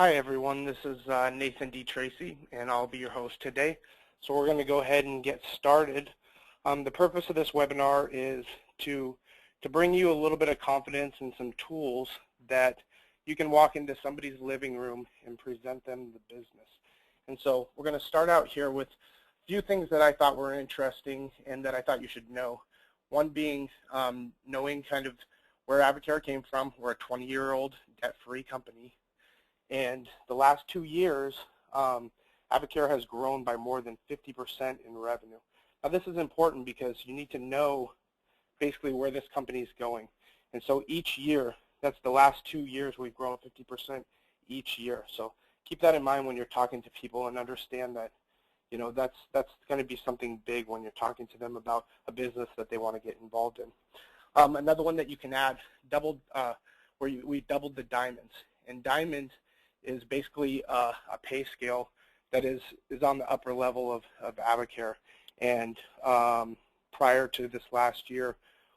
Hi everyone, this is Nathan D. Tracy and I'll be your host today. So we're going to go ahead and get started. The purpose of this webinar is to bring you a little bit of confidence and some tools that you can walk into somebody's living room and present them the business. And so we're going to start out here with a few things that I thought were interesting and that I thought you should know. One being knowing kind of where Advocare came from. We're a 20-year-old debt-free company. And the last 2 years, Advocare has grown by more than 50% in revenue. Now this is important because you need to know basically where this company is going. And so each year, that's the last 2 years, we've grown 50% each year. So keep that in mind when you're talking to people and understand that, you know, that's going to be something big when you're talking to them about a business that they want to get involved in. Another one that you can add, we doubled the diamonds. And diamond is basically a pay scale that is on the upper level of Advocare. And prior to this last year,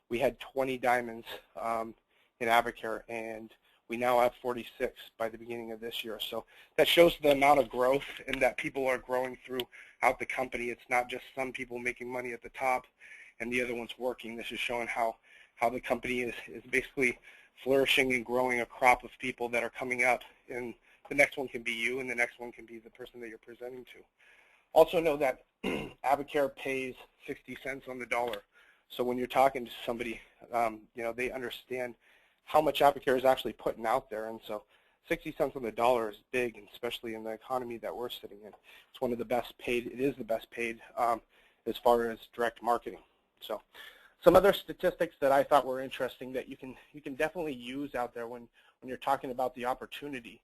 we had 20 diamonds in Advocare, and we now have 46 by the beginning of this year. So that shows the amount of growth and that people are growing throughout the company. It's not just some people making money at the top and the other ones working. This is showing how the company is basically flourishing and growing a crop of people that are coming up, and the next one can be you, and the next one can be the person that you're presenting to. Also know that Advocare pays 60 cents on the dollar. So when you're talking to somebody, you know, they understand how much Advocare is actually putting out there, and so 60 cents on the dollar is big, and especially in the economy that we're sitting in. It's one of the best paid. It is the best paid as far as direct marketing. So some other statistics that I thought were interesting that you can definitely use out there when you're talking about the opportunity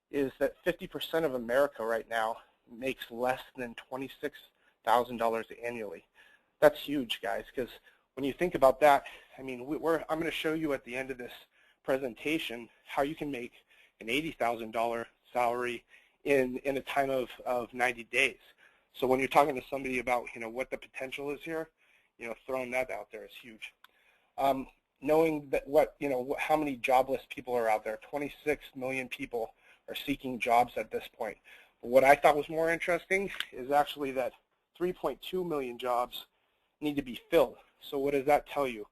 is that 50% of America right now makes less than $26,000 annually. That's huge, guys, because when you think about that, I mean, I'm going to show you at the end of this presentation how you can make an $80,000 salary in a time of 90 days. So when you're talking to somebody about, you know, what the potential is here, you know, throwing that out there is huge. Knowing that how many jobless people are out there, 26 million people are seeking jobs at this point. But what I thought was more interesting is actually that 3.2 million jobs need to be filled. So what does that tell you?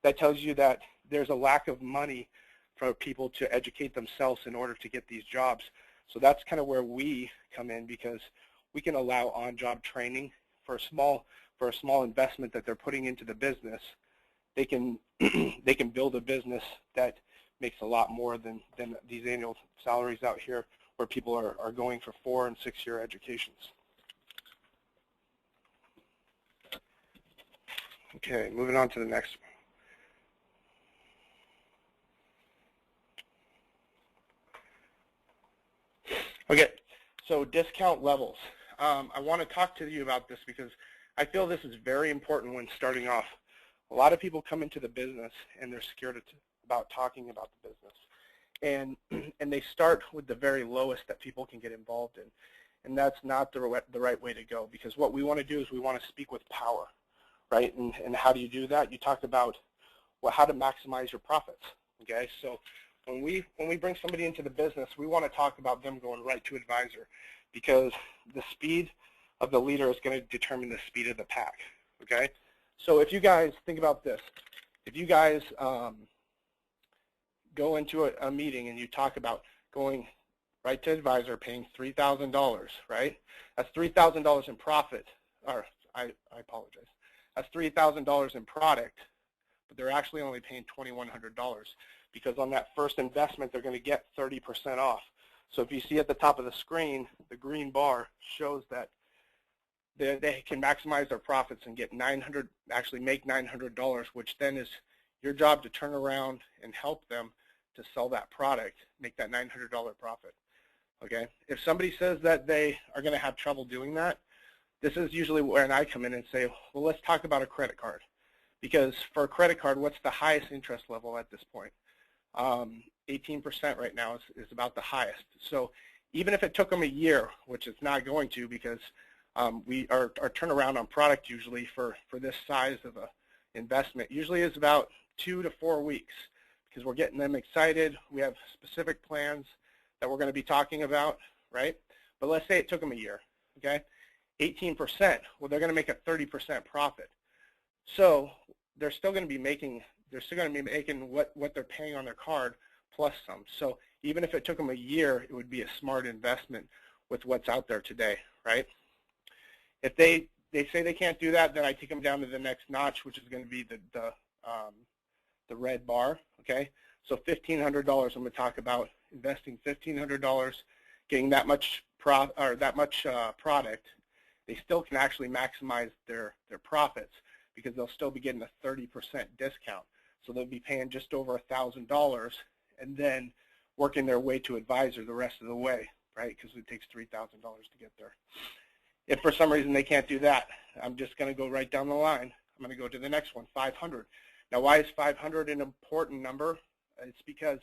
That tells you that there's a lack of money for people to educate themselves in order to get these jobs. So that's kind of where we come in, because we can allow on-job training for a small investment that they're putting into the business. They can build a business that makes a lot more than these annual salaries out here where people are going for 4- and 6-year educations. Okay, moving on to the next one. Okay, so discount levels. I want to talk to you about this because I feel this is very important when starting off. A lot of people come into the business and they're scared about talking about the business, and they start with the very lowest that people can get involved in, and that's not the right way to go, because what we want to do is we want to speak with power, right? And how do you do that? You talked about, well, how to maximize your profits. Okay, so when we bring somebody into the business, we want to talk about them going right to advisor, because the speed of the leader is going to determine the speed of the pack. Okay, so if you guys think about this, if you guys go into a meeting and you talk about going right to advisor, paying $3,000, right? That's $3,000 in profit, or I apologize. That's $3,000 in product, but they're actually only paying $2,100 because on that first investment they're going to get 30% off. So if you see at the top of the screen, the green bar shows that they can maximize their profits and get actually make $900, which then is your job to turn around and help them to sell that product, make that $900 profit. Okay, if somebody says that they are going to have trouble doing that, this is usually when I come in and say, well, let's talk about a credit card, because for a credit card, what's the highest interest level at this point? 18% right now is about the highest. So even if it took them a year, which it's not going to, because our turnaround on product usually for this size of a investment usually is about 2 to 4 weeks, because we're getting them excited. We have specific plans that we're going to be talking about, right? But let's say it took them a year, okay? 18%, well, they're going to make a 30% profit. So they're still going to be making what they're paying on their card plus some. So even if it took them a year, it would be a smart investment with what's out there today, right? If they say they can't do that, then I take them down to the next notch, which is going to be the red bar, okay? So $1,500, I'm going to talk about investing $1,500, getting that much product. They still can actually maximize their profits because they'll still be getting a 30% discount. So they'll be paying just over $1,000 and then working their way to advisor the rest of the way, right? Because it takes $3,000 to get there. If for some reason they can't do that, I'm just going to go right down the line. I'm going to go to the next one, 500. Now, why is 500 an important number? It's because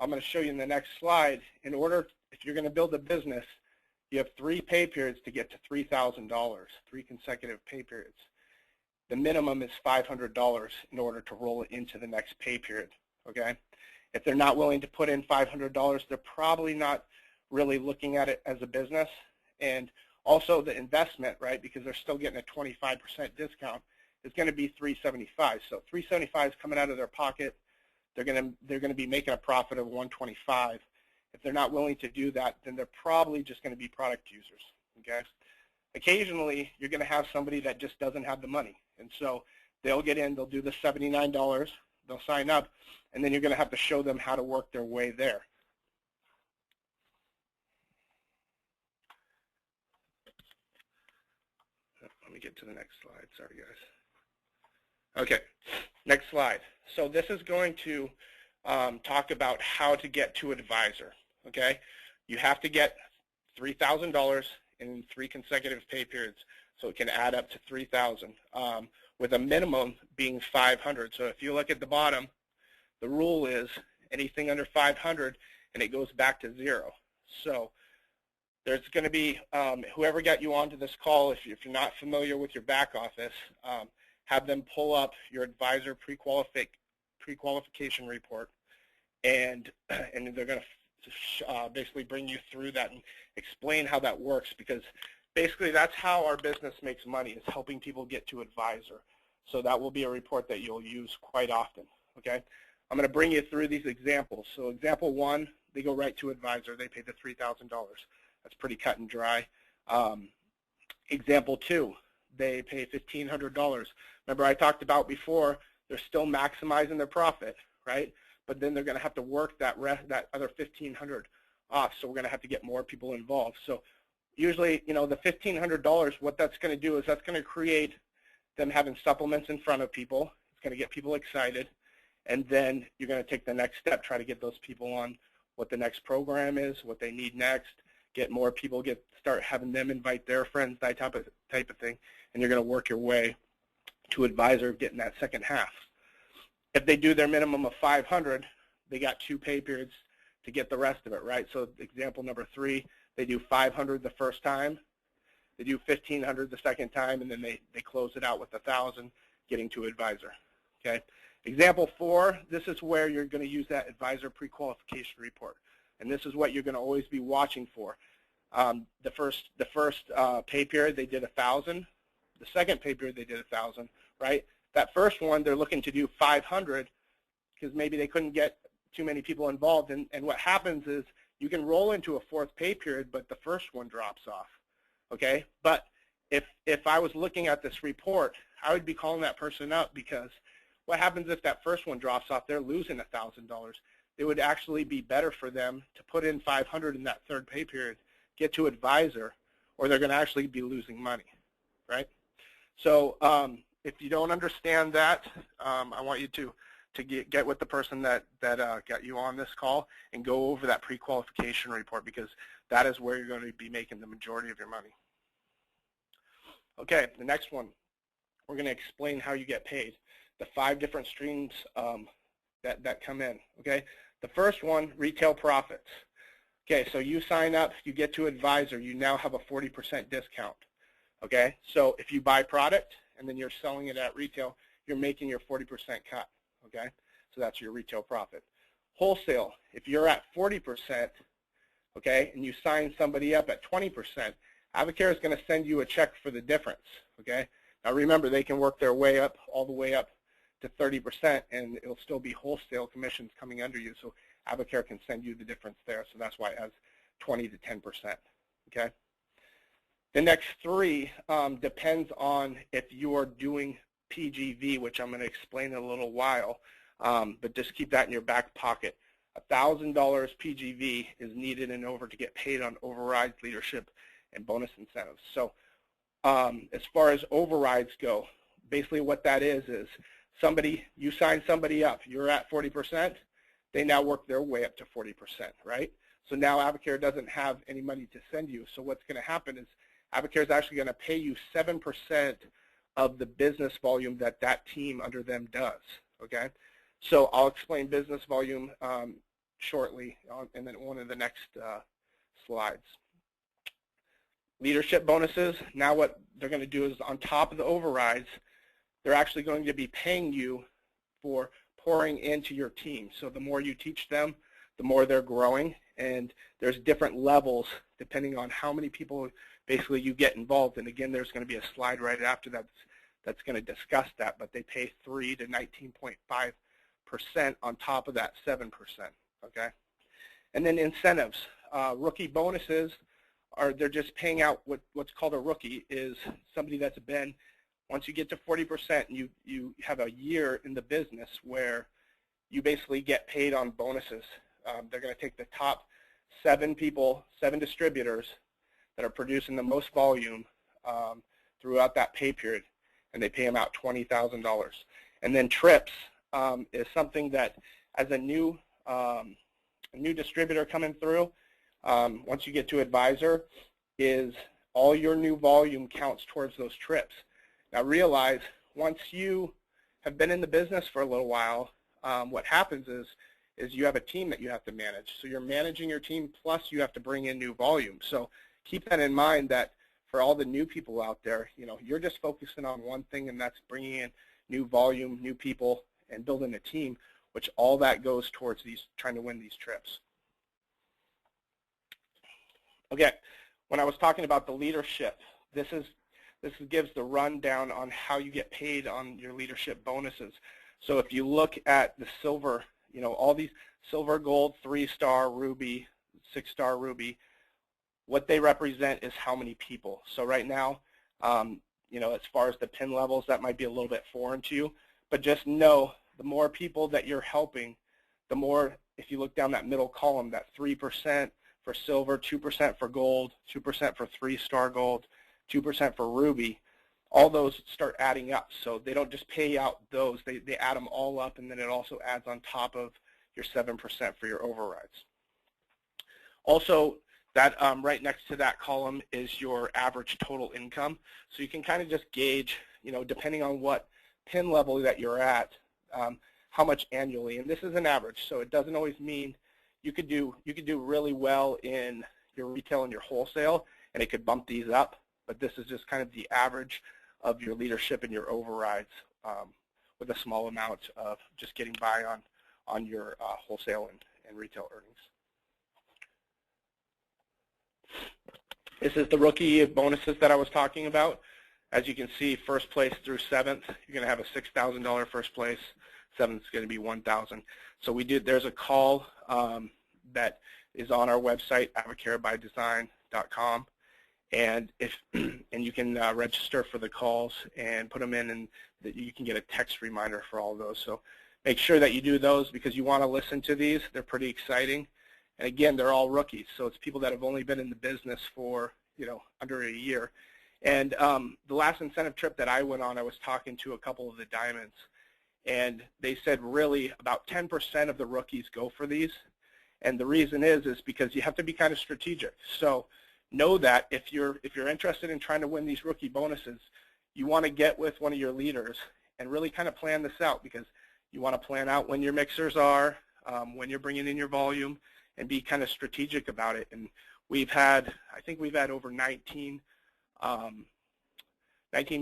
I'm going to show you in the next slide. If you're going to build a business, you have 3 pay periods to get to $3,000, 3 consecutive pay periods. The minimum is $500 in order to roll it into the next pay period, okay? If they're not willing to put in $500, they're probably not really looking at it as a business. And also the investment, right, because they're still getting a 25% discount, is going to be $375. So $375 is coming out of their pocket. They're going to be making a profit of $125. If they're not willing to do that, then they're probably just going to be product users, okay? Occasionally, you're going to have somebody that just doesn't have the money. And so they'll get in, they'll do the $79, they'll sign up, and then you're going to have to show them how to work their way there. Let me get to the next slide. Sorry, guys. Okay, next slide. So this is going to talk about how to get to advisor, okay? You have to get $3,000 in 3 consecutive pay periods, so it can add up to $3,000, with a minimum being $500. So if you look at the bottom, the rule is anything under $500, and it goes back to 0. So there's going to be, whoever got you onto this call, if you're not familiar with your back office, have them pull up your advisor pre-qualification report, and they're going to basically bring you through that and explain how that works, because basically that's how our business makes money, is helping people get to advisor. So that will be a report that you'll use quite often, okay? I'm going to bring you through these examples. So example 1, they go right to advisor. They pay the $3,000. That's pretty cut and dry. Example 2, they pay $1,500. Remember I talked about before, they're still maximizing their profit, right? But then they're going to have to work that other $1,500 off, so we're going to have to get more people involved. So usually, you know, the $1,500, what that's going to do is that's going to create them having supplements in front of people. It's going to get people excited, and then you're going to take the next step, try to get those people on what the next program is, what they need next, get more people, start having them invite their friends, that type of thing, and you're going to work your way to advisor getting that second half. If they do their minimum of $500, they got 2 pay periods to get the rest of it, right? So example number 3, they do $500 the first time, they do $1,500 the second time, and then they close it out with $1,000, getting to advisor, okay? Example 4, this is where you're going to use that advisor pre-qualification report, and this is what you're going to always be watching for. The first pay period, they did $1,000. The second pay period, they did $1,000, right? That first one, they're looking to do $500 because maybe they couldn't get too many people involved. And what happens is you can roll into a 4th pay period, but the first one drops off, okay? But if I was looking at this report, I would be calling that person up, because what happens if that first one drops off? They're losing $1,000. It would actually be better for them to put in $500 in that 3rd pay period, get to advisor, or they're going to actually be losing money, right? So if you don't understand that, I want you to get with the person that got you on this call and go over that pre-qualification report, because that is where you're going to be making the majority of your money. Okay, the next one, we're going to explain how you get paid, the 5 different streams that come in, okay? The first one, retail profits. Okay, so you sign up, you get to advisor, you now have a 40% discount, okay? So if you buy product and then you're selling it at retail, you're making your 40% cut, okay? So that's your retail profit. Wholesale, if you're at 40%, okay, and you sign somebody up at 20%, Advocare is going to send you a check for the difference, okay? Now remember, they can work their way up, all the way up to 30%, and it'll still be wholesale commissions coming under you, so Advocare can send you the difference there, so that's why it has 20 to 10%, okay? The next three depends on if you're doing PGV, which I'm going to explain in a little while, but just keep that in your back pocket. $1,000 PGV is needed in order to get paid on overrides, leadership, and bonus incentives. So as far as overrides go, basically what that is somebody, you sign somebody up, you're at 40%, they now work their way up to 40%, right? So now Advocare doesn't have any money to send you. So what's going to happen is Advocare is actually going to pay you 7% of the business volume that that team under them does, okay? So I'll explain business volume shortly in one of the next slides. Leadership bonuses, now what they're going to do is on top of the overrides, they're actually going to be paying you for pouring into your team. So the more you teach them, the more they're growing, and there's different levels depending on how many people basically you get involved. And again, there's going to be a slide right after that that's going to discuss that, but they pay 3 to 19.5% on top of that 7%, okay? And then incentives, rookie bonuses, they're just paying out what's called a rookie, is somebody that's been, once you get to 40% and you have a year in the business where you basically get paid on bonuses. They're going to take the top 7 distributors that are producing the most volume throughout that pay period, and they pay them out $20,000. And then trips is something that as a new distributor coming through, once you get to advisor, is all your new volume counts towards those trips. Now realize, once you have been in the business for a little while, what happens is you have a team that you have to manage. So you're managing your team, plus you have to bring in new volume. So keep that in mind, that for all the new people out there, you're just focusing on one thing, and that's bringing in new volume, new people, and building a team, which all that goes towards trying to win these trips. Okay, when I was talking about the leadership, this gives the rundown on how you get paid on your leadership bonuses. So if you look at the silver, all these silver, gold, 3-star, ruby, 6-star, ruby, what they represent is how many people. So right now, as far as the pin levels, that might be a little bit foreign to you, but just know the more people that you're helping, the more, if you look down that middle column, that 3% for silver, 2% for gold, 2% for 3-star gold, 2% for ruby, all those start adding up. So they don't just pay out those, they add them all up, and then it also adds on top of your 7% for your overrides. Also, that right next to that column is your average total income. So you can kind of just gauge, depending on what pin level that you're at, how much annually. And this is an average, so it doesn't always mean you could do really well in your retail and your wholesale, and it could bump these up. But this is just kind of the average of your leadership and your overrides, with a small amount of just getting by on your wholesale and retail earnings. This is the rookie bonuses that I was talking about. As you can see, first place through 7th, you're going to have a $6,000 first place. 7th is going to be $1,000. So there's a call that is on our website, advocarebydesign.com, and you can register for the calls and put them in, and you can get a text reminder for all of those. So make sure that you do those, because you want to listen to these. They're pretty exciting. And again, they're all rookies, so it's people that have only been in the business for under a year. And the last incentive trip that I went on, I was talking to a couple of the diamonds, and they said really about 10% of the rookies go for these. And the reason is because you have to be kind of strategic. So know that if you're interested in trying to win these rookie bonuses, you want to get with one of your leaders and really kind of plan this out, because you want to plan out when your mixers are, when you're bringing in your volume, and be kind of strategic about it. And I think we've had over 19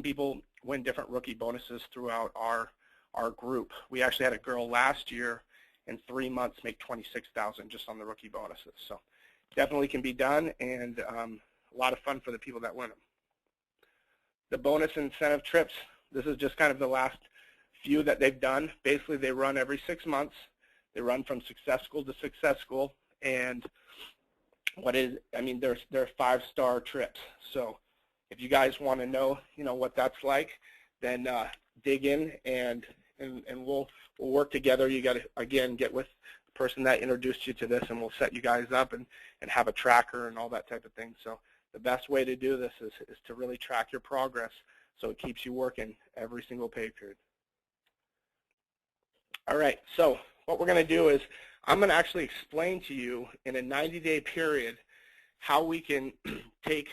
people win different rookie bonuses throughout our group. We actually had a girl last year in 3 months make $26,000 just on the rookie bonuses. So definitely can be done, and a lot of fun for the people that win them. The bonus incentive trips, this is just kind of the last few that they've done. Basically, they run every 6 months. They run from Success School to Success School, and they're 5-star trips. So if you guys want to know, what that's like, then dig in, and we'll work together. You got to, again, get with the person that introduced you to this, and we'll set you guys up and have a tracker and all that type of thing. So the best way to do this is to really track your progress, so it keeps you working every single pay period. All right, so what we're going to do is I'm going to actually explain to you in a 90-day period how we can take,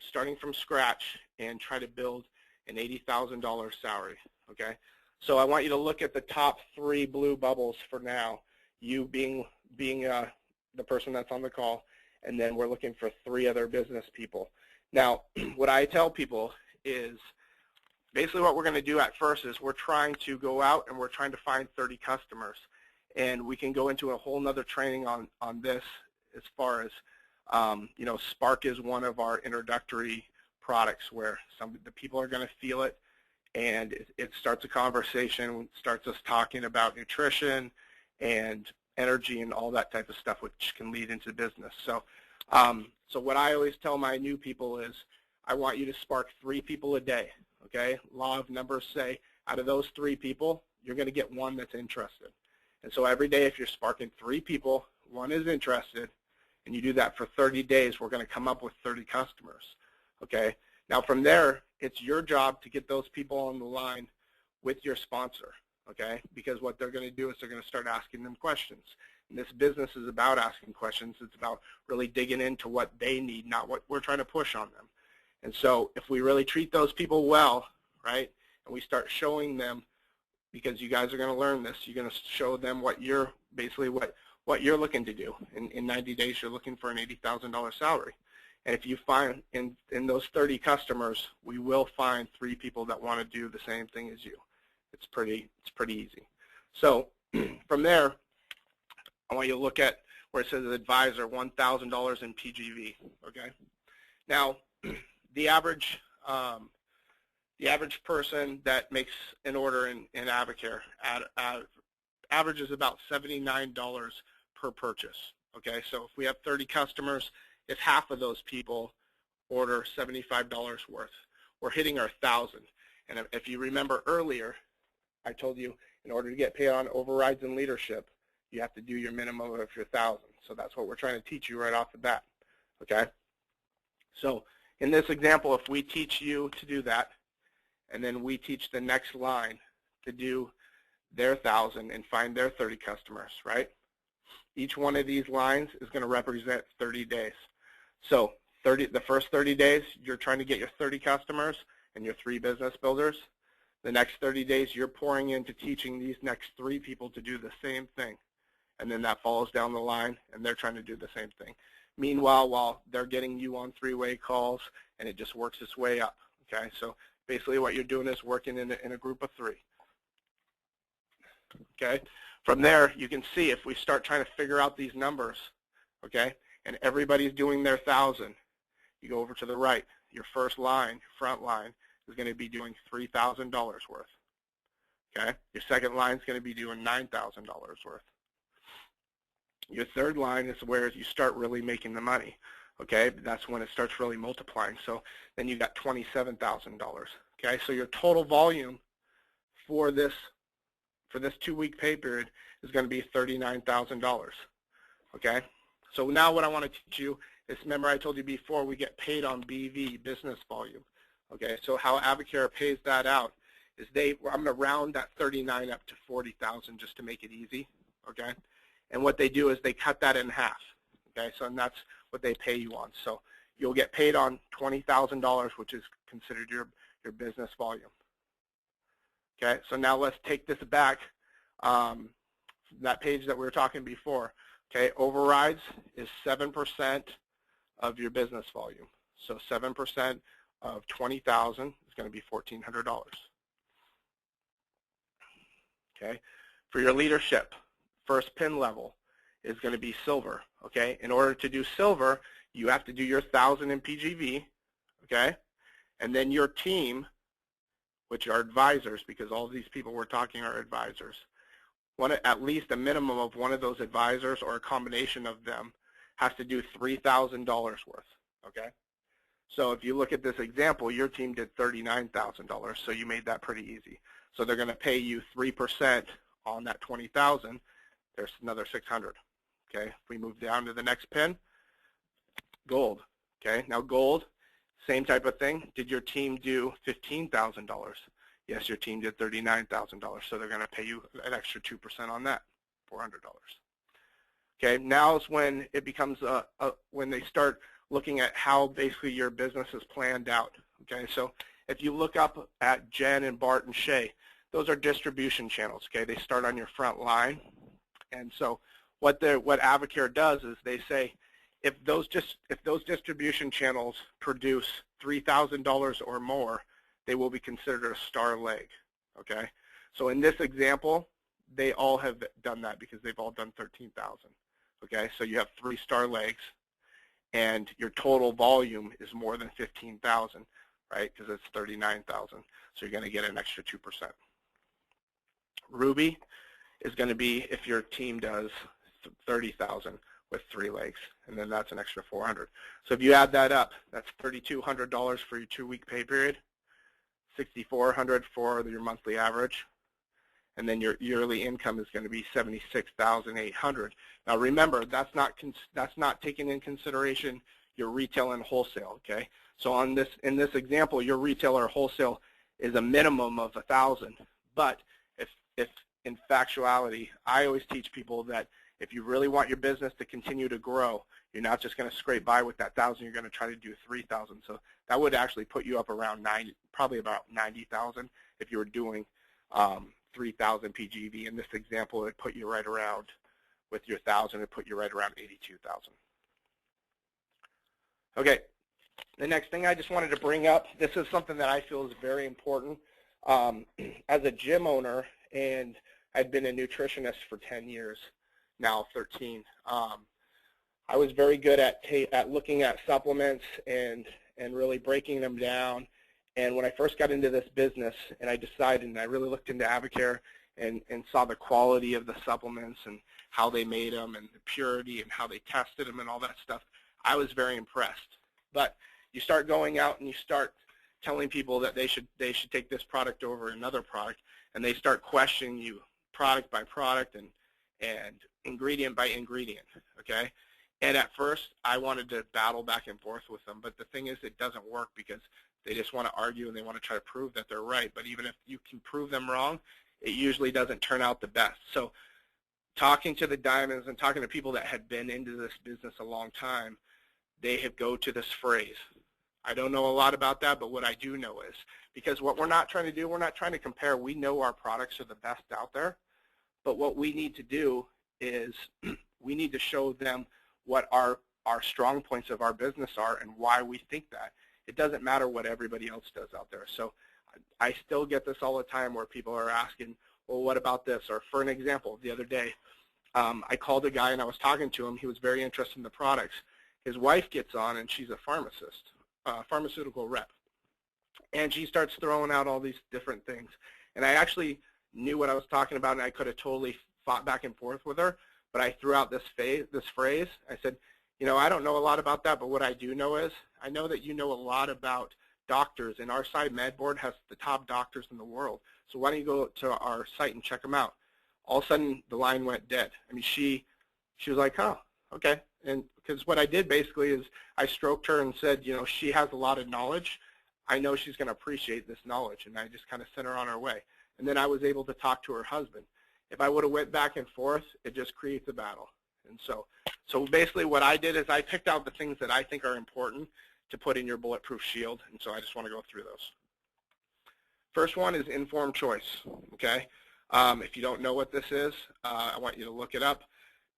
starting from scratch, and try to build an $80,000 salary, okay? So I want you to look at the top 3 blue bubbles for now, you being the person that's on the call, and then we're looking for 3 other business people. Now, what I tell people is basically what we're going to do at first is we're trying to go out and we're trying to find 30 customers. And we can go into a whole nother training on this as far as, Spark is one of our introductory products where the people are going to feel it, and it starts a conversation, starts us talking about nutrition and energy and all that type of stuff, which can lead into business. So, so what I always tell my new people is I want you to spark 3 people a day, okay? Law of numbers say out of those 3 people, you're going to get 1 that's interested. And so every day if you're sparking 3 people, 1 is interested, and you do that for 30 days, we're going to come up with 30 customers, okay? Now from there, it's your job to get those people on the line with your sponsor, okay? Because what they're going to do is they're going to start asking them questions. And this business is about asking questions. It's about really digging into what they need, not what we're trying to push on them. And so if we really treat those people well, right, and we start showing them, because you guys are going to learn this, you're going to show them what you're basically what you're looking to do. In 90 days, you're looking for an $80,000 salary. And if you find in those 30 customers, we will find 3 people that want to do the same thing as you. It's pretty easy. So from there, I want you to look at where it says advisor, $1,000 in PGV. Okay. Now, the average person that makes an order in Advocare averages about $79 per purchase. Okay. So if we have 30 customers, if half of those people order $75 worth, we're hitting our 1,000. And if you remember earlier, I told you in order to get paid on overrides and leadership, you have to do your minimum of your 1,000. So that's what we're trying to teach you right off the bat. Okay? So in this example, if we teach you to do that, and then we teach the next line to do their 1,000 and find their 30 customers, right? Each one of these lines is going to represent 30 days. So the first 30 days, you're trying to get your 30 customers and your 3 business builders. The next 30 days, you're pouring into teaching these next 3 people to do the same thing. And then that follows down the line, and they're trying to do the same thing. Meanwhile, while they're getting you on 3-way calls, and it just works its way up. Okay, so basically what you're doing is working in a group of 3. Okay, from there, you can see if we start trying to figure out these numbers, okay, and everybody's doing their 1,000, you go over to the right. Your first line, front line, is going to be doing $3,000 worth. Okay, your second line is going to be doing $9,000 worth. Your third line is where you start really making the money. Okay, that's when it starts really multiplying. So then you got $27,000. Okay, so your total volume for this 2-week pay period is going to be $39,000. Okay, so now what I want to teach you is, remember I told you before, we get paid on BV, business volume. Okay, so how Advocare pays that out is I'm going to round that 39 up to 40,000 just to make it easy. Okay, and what they do is they cut that in half. Okay, so and that's what they pay you on. So you'll get paid on $20,000, which is considered your business volume. Okay, so now let's take this back. That page that we were talking before. Okay, overrides is 7% of your business volume. So 7% of 20,000 is going to be $1,400. Okay, for your leadership, first pin level is going to be silver, okay? In order to do silver, you have to do your 1,000 in PGV, okay? And then your team, which are advisors, because all of these people we're talking are advisors, at least a minimum of one of those advisors or a combination of them has to do $3,000 worth, okay? So if you look at this example, your team did $39,000, so you made that pretty easy. So they're going to pay you 3% on that $20,000. There's another $600. Okay. If we move down to the next pin, gold. Okay. Now gold, same type of thing. Did your team do $15,000? Yes, your team did $39,000. So they're going to pay you an extra 2% on that, $400. Okay. Now is when it becomes when they start looking at how basically your business is planned out. Okay. So if you look up at Jen and Bart and Shay, those are distribution channels. Okay. They start on your front line. And so what Advocare does is they say if those distribution channels produce $3,000 or more, they will be considered a star leg. Okay. So in this example, they all have done that because they've all done 13,000. Okay. So you have 3 star legs, and your total volume is more than 15,000, right? Because it's 39,000. So you're going to get an extra 2%. Ruby is going to be if your team does 30,000 with 3 legs, and then that's an extra 400. So if you add that up, that's $3,200 for your 2-week pay period, $6,400 for your monthly average, and then your yearly income is going to be $76,800. Now remember, that's not taking in consideration your retail and wholesale. Okay, so in this example, your retail or wholesale is a minimum of 1,000. But if in factuality, I always teach people that if you really want your business to continue to grow, you're not just going to scrape by with that 1,000. You're going to try to do 3,000. So that would actually put you up around probably about 90,000 if you were doing 3,000 PGV. In this example, it put you right around, with your 1,000, it put you right around 82,000. Okay, the next thing I just wanted to bring up, this is something that I feel is very important. As a gym owner, and I'd been a nutritionist for 10 years, now 13. I was very good at looking at supplements and really breaking them down. And when I first got into this business, and I decided, and I really looked into Advocare and saw the quality of the supplements and how they made them and the purity and how they tested them and all that stuff, I was very impressed. But you start going out and you start telling people that they should take this product over another product, and they start questioning you product by product and ingredient by ingredient, okay? And at first, I wanted to battle back and forth with them, but the thing is, it doesn't work because they just want to argue and they want to try to prove that they're right. But even if you can prove them wrong, it usually doesn't turn out the best. So talking to the diamonds and talking to people that had been into this business a long time, they have go to this phrase. I don't know a lot about that, but what I do know is, because what we're not trying to do, we're not trying to compare. We know our products are the best out there, but what we need to do is we need to show them what our strong points of our business are and why we think that. It doesn't matter what everybody else does out there. So I still get this all the time where people are asking, well, what about this? Or for an example, the other day, I called a guy and I was talking to him. He was very interested in the products. His wife gets on and she's a pharmacist, pharmaceutical rep. And she starts throwing out all these different things. And I actually knew what I was talking about, and I could have totally fought back and forth with her. But I threw out this phrase. I said, you know, I don't know a lot about that, but what I do know is I know that you know a lot about doctors, and our site, MedBoard, has the top doctors in the world. So why don't you go to our site and check them out? All of a sudden, the line went dead. I mean, she was like, oh, okay. And because what I did basically is I stroked her and said, you know, she has a lot of knowledge. I know she's going to appreciate this knowledge, and I just kind of sent her on her way. And then I was able to talk to her husband. If I would have went back and forth, it just creates a battle. And so basically what I did is I picked out the things that I think are important to put in your bulletproof shield, and so I just want to go through those. First one is informed choice, okay? If you don't know what this is, I want you to look it up.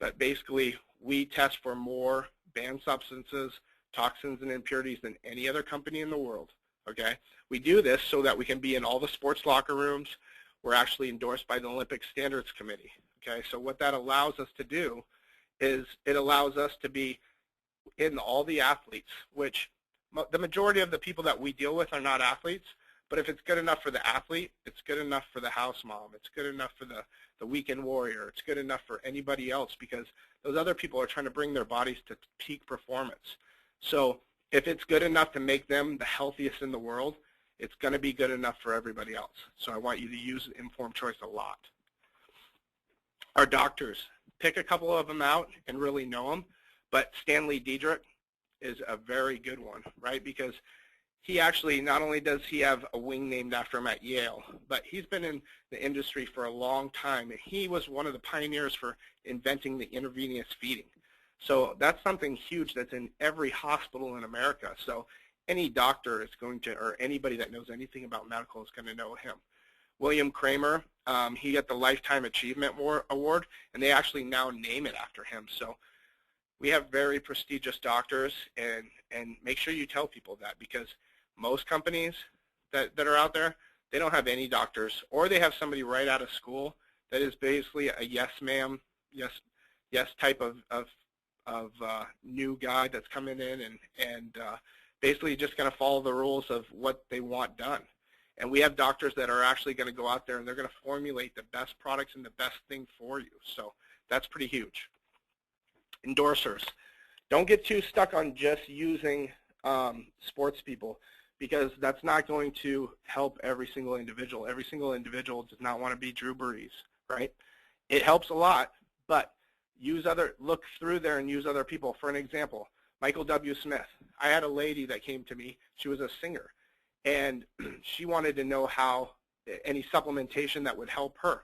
But basically, we test for more banned substances, toxins, and impurities than any other company in the world, okay? We do this so that we can be in all the sports locker rooms. We're actually endorsed by the Olympic Standards Committee, okay? So what that allows us to do is it allows us to be in all the athletes, which the majority of the people that we deal with are not athletes, but if it's good enough for the athlete, it's good enough for the house mom, it's good enough for the weekend warrior, it's good enough for anybody else, because those other people are trying to bring their bodies to peak performance. So if it's good enough to make them the healthiest in the world, it's going to be good enough for everybody else. So I want you to use informed choice a lot. Our doctors, pick a couple of them out and really know them, but Stanley Diedrich is a very good one, right? Because he actually, not only does he have a wing named after him at Yale, but he's been in the industry for a long time, and he was one of the pioneers for inventing the intravenous feeding. So that's something huge that's in every hospital in America. So any doctor is going to, or anybody that knows anything about medical is going to know him. William Kramer, he got the Lifetime Achievement Award, and they actually now name it after him. So we have very prestigious doctors, and make sure you tell people that, because most companies that are out there, they don't have any doctors, or they have somebody right out of school that is basically a yes ma'am, yes type of new guy that's coming in and basically just going to follow the rules of what they want done. And we have doctors that are actually going to go out there and they're going to formulate the best products and the best thing for you. So that's pretty huge. Endorsers. Don't get too stuck on just using sports people, because that's not going to help every single individual. Every single individual does not want to be Drew Brees, right? It helps a lot, but look through there and use other people. For an example, Michael W. Smith. I had a lady that came to me. She was a singer, and she wanted to know how any supplementation that would help her.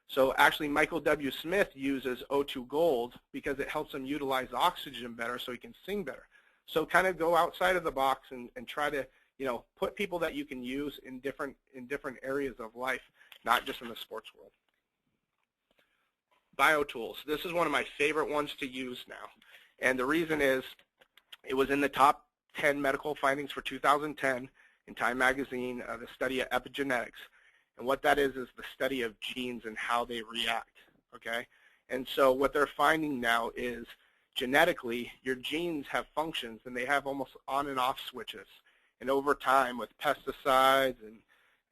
So actually, Michael W. Smith uses O2 Gold because it helps him utilize oxygen better so he can sing better. So kind of go outside of the box and try to, put people that you can use in different areas of life, not just in the sports world. BioTools. This is one of my favorite ones to use now. And the reason is it was in the top 10 medical findings for 2010 in Time Magazine, the study of epigenetics. And what that is the study of genes and how they react, okay? And so what they're finding now is genetically your genes have functions, and they have almost on and off switches. And over time with pesticides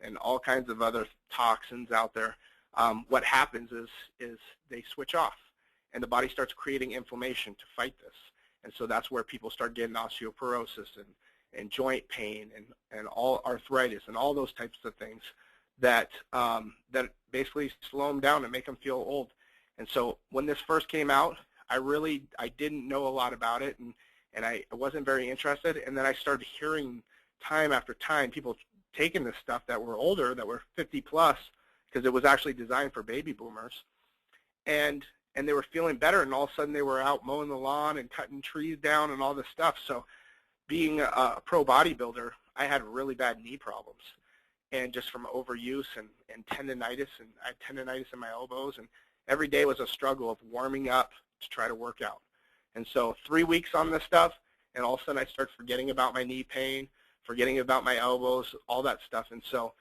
and all kinds of other toxins out there, what happens is they switch off, and the body starts creating inflammation to fight this. And so that's where people start getting osteoporosis and joint pain and all arthritis and all those types of things that basically slow them down and make them feel old. And so when this first came out, I didn't know a lot about it, and I wasn't very interested. And then I started hearing time after time people taking this stuff that were older, that were 50 plus, because it was actually designed for baby boomers, and they were feeling better, and all of a sudden they were out mowing the lawn and cutting trees down and all this stuff. So being a pro bodybuilder, I had really bad knee problems, and just from overuse and tendonitis, and I had tendonitis in my elbows, and every day was a struggle of warming up to try to work out. And so 3 weeks on this stuff, and all of a sudden I start forgetting about my knee pain, forgetting about my elbows, all that stuff. And so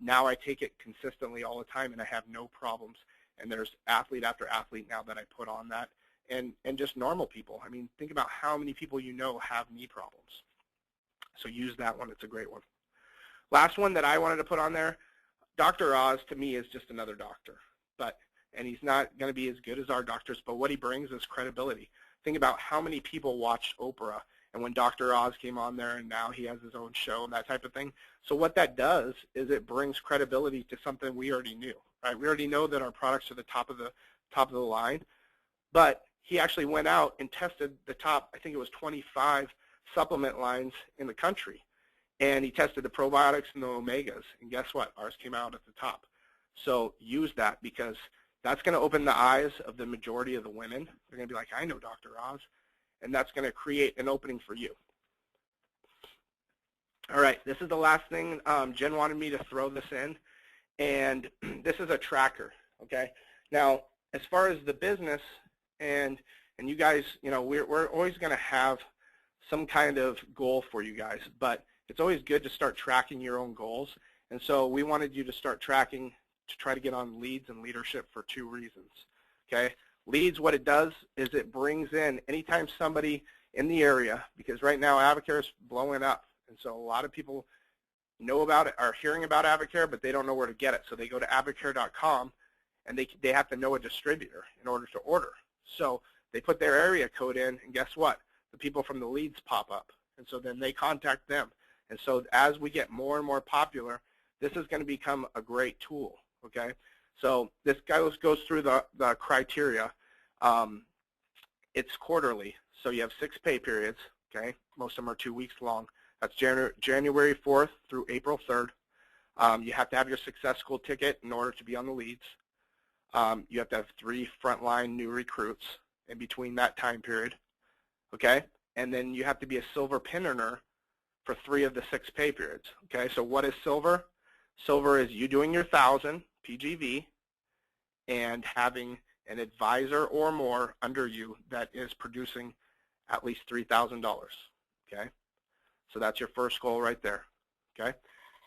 now I take it consistently all the time, and I have no problems. And there's athlete after athlete now that I put on that, and just normal people. I mean, think about how many people have knee problems. So use that one. It's a great one. Last one that I wanted to put on there, Dr. Oz to me is just another doctor, and he's not going to be as good as our doctors, but what he brings is credibility. Think about how many people watched Oprah, and when Dr. Oz came on there, and now he has his own show and that type of thing. So what that does is it brings credibility to something we already knew, right? We already know that our products are the top of the line, but he actually went out and tested the top, I think it was 25 supplement lines in the country. And he tested the probiotics and the omegas, and guess what? Ours came out at the top. So use that, because that's going to open the eyes of the majority of the women. They're going to be like, I know Dr. Oz, and that's going to create an opening for you. All right, this is the last thing. Jen wanted me to throw this in, and this is a tracker, okay? Now, as far as the business, and you guys, we're always going to have some kind of goal for you guys, but it's always good to start tracking your own goals. And so we wanted you to start tracking to try to get on leads and leadership for 2 reasons, okay? Leads, what it does is it brings in anytime somebody in the area, because right now Advocare is blowing up, and so a lot of people know about it, are hearing about Advocare, but they don't know where to get it. So they go to Advocare.com, and they have to know a distributor in order to order. So they put their area code in, and guess what? The people from the leads pop up, and so then they contact them. And so as we get more and more popular, this is going to become a great tool, okay? So this goes through the criteria. It's quarterly, so you have 6 pay periods, okay? Most of them are 2 weeks long. That's January 4th through April 3rd. You have to have your Success School ticket in order to be on the leads. You have to have 3 frontline new recruits in between that time period, okay? And then you have to be a silver pin earner for 3 of the 6 pay periods, okay? So what is silver? Silver is you doing your 1,000 PGV and having an advisor or more under you that is producing at least $3,000, okay? So that's your first goal right there, okay?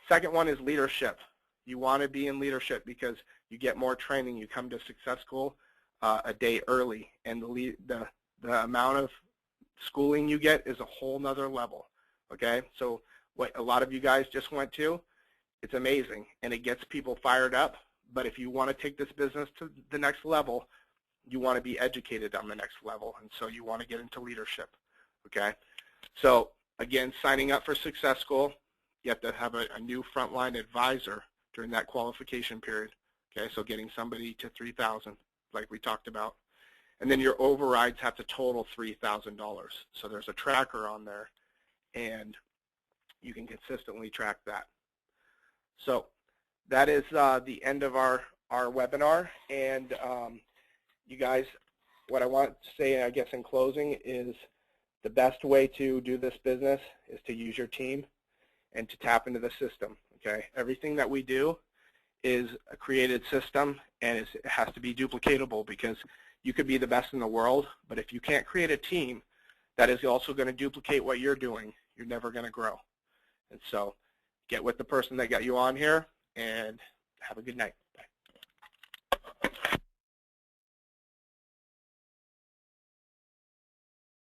Second one is leadership. You want to be in leadership because you get more training. You come to Success School a day early, and the amount of schooling you get is a whole nother level, okay? So what a lot of you guys just went to, it's amazing, and it gets people fired up. But if you want to take this business to the next level, you want to be educated on the next level, and so you want to get into leadership, okay? So again, signing up for Success School, you have to have a new frontline advisor during that qualification period, okay? So getting somebody to $3,000, like we talked about. And then your overrides have to total $3,000. So there's a tracker on there, and you can consistently track that. So that is the end of our webinar. And you guys, what I want to say, I guess, in closing is the best way to do this business is to use your team and to tap into the system, okay? Everything that we do is a created system, and it has to be duplicatable, because you could be the best in the world, but if you can't create a team that is also going to duplicate what you're doing, you're never going to grow. And so get with the person that got you on here, and have a good night.